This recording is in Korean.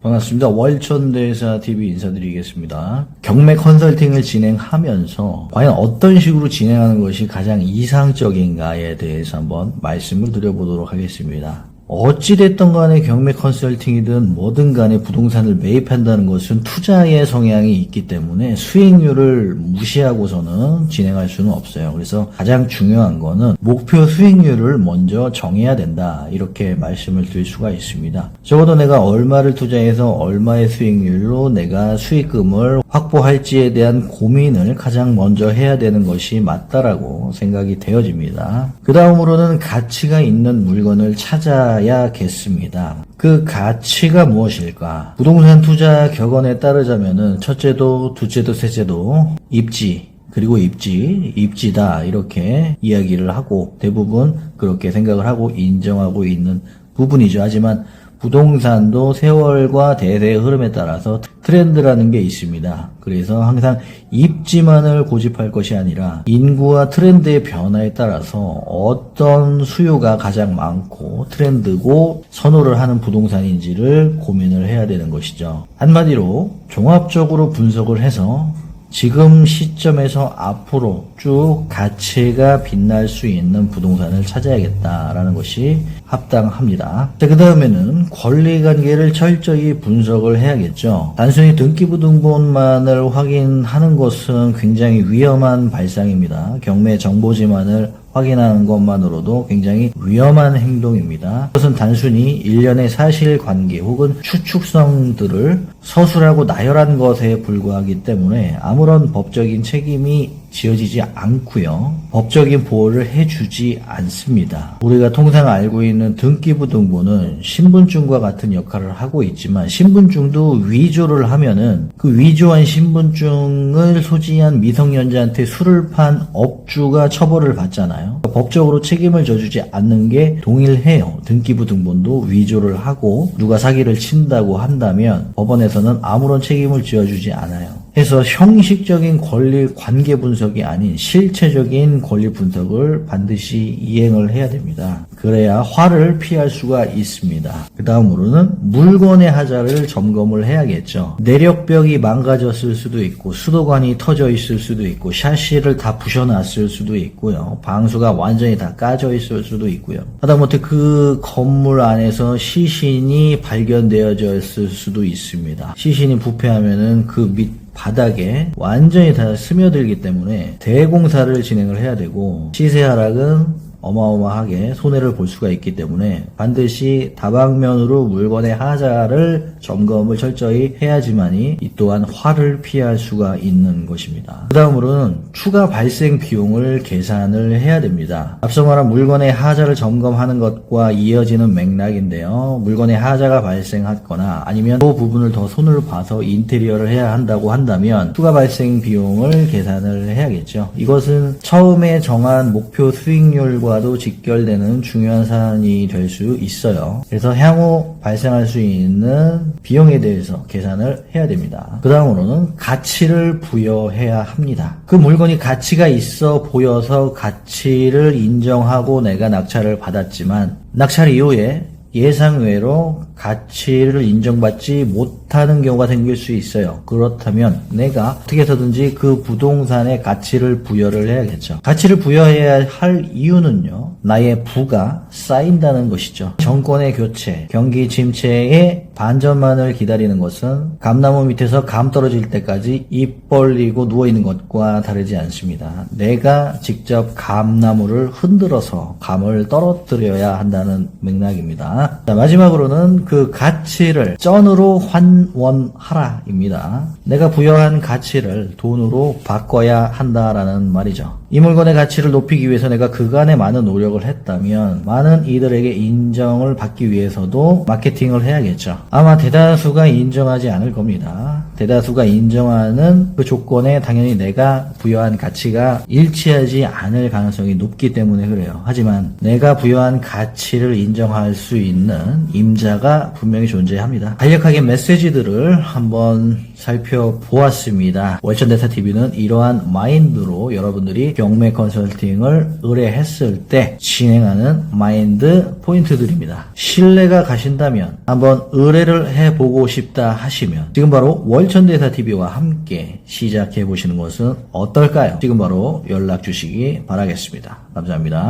반갑습니다. 월천대사TV 인사드리겠습니다. 경매 컨설팅을 진행하면서 과연 어떤 식으로 진행하는 것이 가장 이상적인가에 대해서 한번 말씀을 드려보도록 하겠습니다. 어찌됐든 간에 경매 컨설팅이든 뭐든 간에 부동산을 매입한다는 것은 투자의 성향이 있기 때문에 수익률을 무시하고서는 진행할 수는 없어요. 그래서 가장 중요한 거는 목표 수익률을 먼저 정해야 된다, 이렇게 말씀을 드릴 수가 있습니다. 적어도 내가 얼마를 투자해서 얼마의 수익률로 내가 수익금을 확보할지에 대한 고민을 가장 먼저 해야 되는 것이 맞다라고 생각이 되어집니다. 그 다음으로는 가치가 있는 물건을 찾아야겠습니다. 그 가치가 무엇일까? 부동산 투자 격언에 따르자면은 첫째도 둘째도 셋째도 입지, 그리고 입지다, 이렇게 이야기를 하고 대부분 그렇게 생각을 하고 인정하고 있는 부분이죠. 하지만 부동산도 세월과 대세의 흐름에 따라서 트렌드라는 게 있습니다. 그래서 항상 입지만을 고집할 것이 아니라 인구와 트렌드의 변화에 따라서 어떤 수요가 가장 많고 트렌드고 선호를 하는 부동산인지를 고민을 해야 되는 것이죠. 한마디로 종합적으로 분석을 해서 지금 시점에서 앞으로 쭉 가치가 빛날 수 있는 부동산을 찾아야겠다라는 것이 합당합니다. 자, 그 다음에는 권리관계를 철저히 분석을 해야겠죠. 단순히 등기부등본만을 확인하는 것은 굉장히 위험한 발상입니다. 경매 정보지만을 확인하는 것만으로도 굉장히 위험한 행동입니다. 그것은 단순히 일련의 사실관계 혹은 추측성들을 서술하고 나열한 것에 불과하기 때문에 아무런 법적인 책임이 지어지지 않고요, 법적인 보호를 해주지 않습니다. 우리가 통상 알고 있는 등기부등본은 신분증과 같은 역할을 하고 있지만 신분증도 위조를 하면은 그 위조한 신분증을 소지한 미성년자한테 술을 판 업주가 처벌을 받잖아요. 법적으로 책임을 져주지 않는 게 동일해요. 등기부등본도 위조를 하고 누가 사기를 친다고 한다면 법원에서는 아무런 책임을 지어주지 않아요. 해서 형식적인 권리 관계 분석이 아닌 실체적인 권리 분석을 반드시 이행을 해야 됩니다. 그래야 화를 피할 수가 있습니다. 그 다음으로는 물건의 하자를 점검을 해야겠죠. 내력벽이 망가졌을 수도 있고 수도관이 터져 있을 수도 있고 샤시를 다 부셔놨을 수도 있고요, 방수가 완전히 다 까져 있을 수도 있고요, 하다못해 그 건물 안에서 시신이 발견되어졌을 수도 있습니다. 시신이 부패하면은 그 밑 바닥에 완전히 다 스며들기 때문에 대공사를 진행을 해야 되고 시세 하락은 어마어마하게 손해를 볼 수가 있기 때문에 반드시 다방면으로 물건의 하자를 점검을 철저히 해야지만이 이 또한 화를 피할 수가 있는 것입니다. 그 다음으로는 추가 발생 비용을 계산을 해야 됩니다. 앞서 말한 물건의 하자를 점검하는 것과 이어지는 맥락인데요, 물건의 하자가 발생하거나 아니면 그 부분을 더 손을 봐서 인테리어를 해야 한다고 한다면 추가 발생 비용을 계산을 해야겠죠. 이것은 처음에 정한 목표 수익률과 도 직결되는 중요한 사안이 될 수 있어요. 그래서 향후 발생할 수 있는 비용에 대해서 계산을 해야 됩니다. 그 다음으로는 가치를 부여해야 합니다. 그 물건이 가치가 있어 보여서 가치를 인정하고 내가 낙찰을 받았지만 낙찰 이후에 예상외로 가치를 인정받지 못하는 경우가 생길 수 있어요. 그렇다면 내가 어떻게 해서든지 그 부동산의 가치를 부여를 해야겠죠. 가치를 부여해야 할 이유는요, 나의 부가 쌓인다는 것이죠. 정권의 교체, 경기 침체의 반전만을 기다리는 것은 감나무 밑에서 감 떨어질 때까지 입 벌리고 누워있는 것과 다르지 않습니다. 내가 직접 감나무를 흔들어서 감을 떨어뜨려야 한다는 맥락입니다. 자, 마지막으로는 그 가치를 쩐으로 환원하라입니다. 내가 부여한 가치를 돈으로 바꿔야 한다라는 말이죠. 이 물건의 가치를 높이기 위해서 내가 그간의 많은 노력을 했다면 많은 이들에게 인정을 받기 위해서도 마케팅을 해야겠죠. 아마 대다수가 인정하지 않을 겁니다. 대다수가 인정하는 그 조건에 당연히 내가 부여한 가치가 일치하지 않을 가능성이 높기 때문에 그래요. 하지만 내가 부여한 가치를 인정할 수 있는 임자가 분명히 존재합니다. 간략하게 메시지들을 한번 살펴보았습니다. 월천대사TV는 이러한 마인드로 여러분들이 경매 컨설팅을 의뢰했을 때 진행하는 마인드 포인트들입니다. 신뢰가 가신다면 한번 의뢰를 해보고 싶다 하시면 지금 바로 월천대사TV와 함께 시작해 보시는 것은 어떨까요? 지금 바로 연락 주시기 바라겠습니다. 감사합니다.